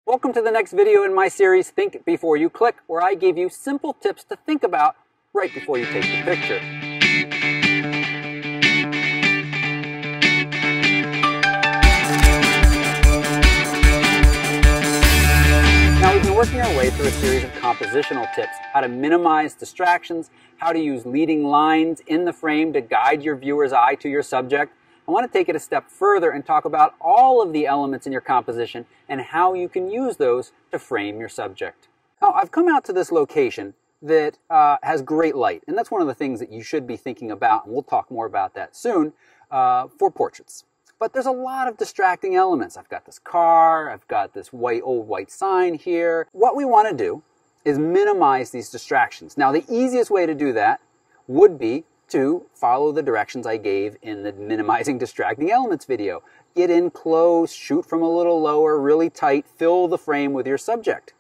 Welcome to the next video in my series, Think Before You Click, where I give you simple tips to think about right before you take the picture. Now, we've been working our way through a series of compositional tips, how to minimize distractions, how to use leading lines in the frame to guide your viewer's eye to your subject. I want to take it a step further and talk about all of the elements in your composition and how you can use those to frame your subject. Now, I've come out to this location that has great light, and that's one of the things that you should be thinking about, and we'll talk more about that soon, for portraits. But there's a lot of distracting elements. I've got this car, I've got this old white sign here. What we want to do is minimize these distractions. Now, the easiest way to do that would be to follow the directions I gave in the Minimizing Distracting Elements video. Get in close, shoot from a little lower, really tight, fill the frame with your subject.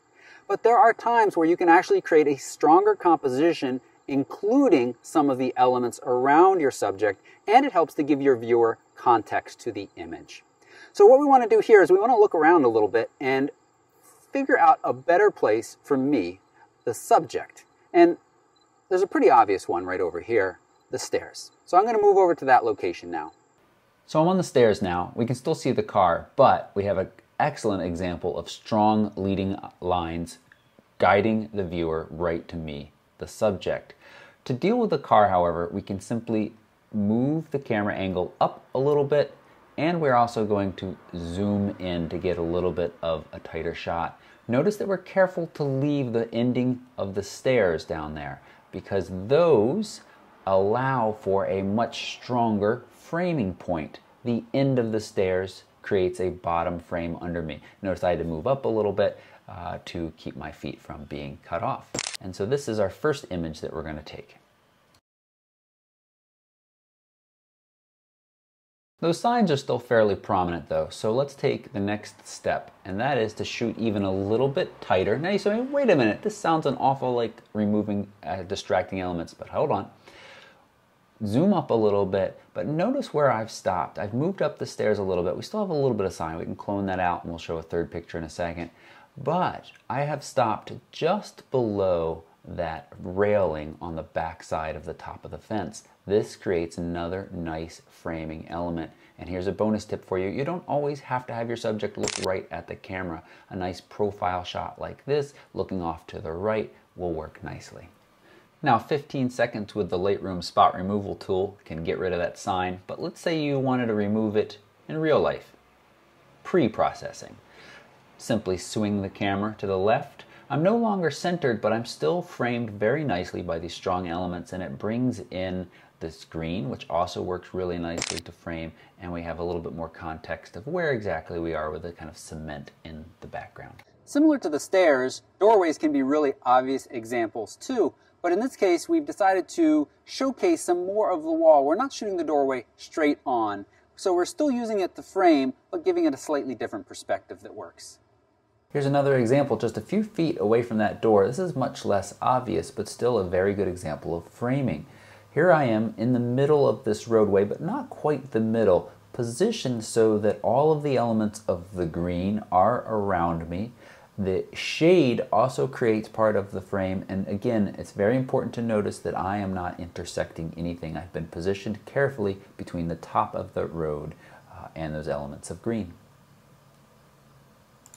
But there are times where you can actually create a stronger composition, including some of the elements around your subject, and it helps to give your viewer context to the image. So what we want to do here is we want to look around a little bit and figure out a better place for me, the subject. And there's a pretty obvious one right over here. The stairs. So I'm going to move over to that location now. So I'm on the stairs now. We can still see the car, but we have an excellent example of strong leading lines guiding the viewer right to me, the subject. To deal with the car, however, we can simply move the camera angle up a little bit, and we're also going to zoom in to get a little bit of a tighter shot. Notice that we're careful to leave the ending of the stairs down there, because those allow for a much stronger framing point. The end of the stairs creates a bottom frame under me. Notice I had to move up a little bit to keep my feet from being cut off. And so this is our first image that we're going to take. Those signs are still fairly prominent though, so let's take the next step, and that is to shoot even a little bit tighter. Now you say, wait a minute, this sounds an awful like removing distracting elements, but hold on. Zoom up a little bit, but notice where I've stopped. I've moved up the stairs a little bit. We still have a little bit of sign. We can clone that out and we'll show a third picture in a second. But I have stopped just below that railing on the back side of the top of the fence. This creates another nice framing element. And here's a bonus tip for you. You don't always have to have your subject look right at the camera. A nice profile shot like this, looking off to the right, will work nicely. Now 15 seconds with the Lightroom spot removal tool can get rid of that sign, but let's say you wanted to remove it in real life. Pre-processing. Simply swing the camera to the left. I'm no longer centered, but I'm still framed very nicely by these strong elements, and it brings in this green, which also works really nicely to frame, and we have a little bit more context of where exactly we are with the kind of cement in the background. Similar to the stairs, doorways can be really obvious examples too. But in this case, we've decided to showcase some more of the wall. We're not shooting the doorway straight on. So we're still using it to frame, but giving it a slightly different perspective that works. Here's another example just a few feet away from that door. This is much less obvious, but still a very good example of framing. Here I am in the middle of this roadway, but not quite the middle, positioned so that all of the elements of the green are around me. The shade also creates part of the frame, and again, it's very important to notice that I am not intersecting anything. I've been positioned carefully between the top of the road and those elements of green.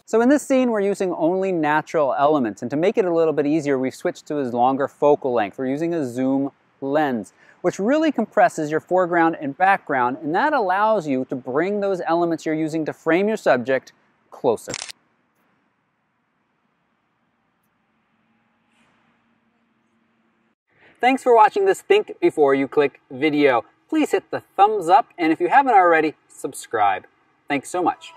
So in this scene, we're using only natural elements, and to make it a little bit easier, we've switched to a longer focal length. We're using a zoom lens, which really compresses your foreground and background, and that allows you to bring those elements you're using to frame your subject closer. Thanks for watching this Think Before You Click video. Please hit the thumbs up, and if you haven't already, subscribe. Thanks so much.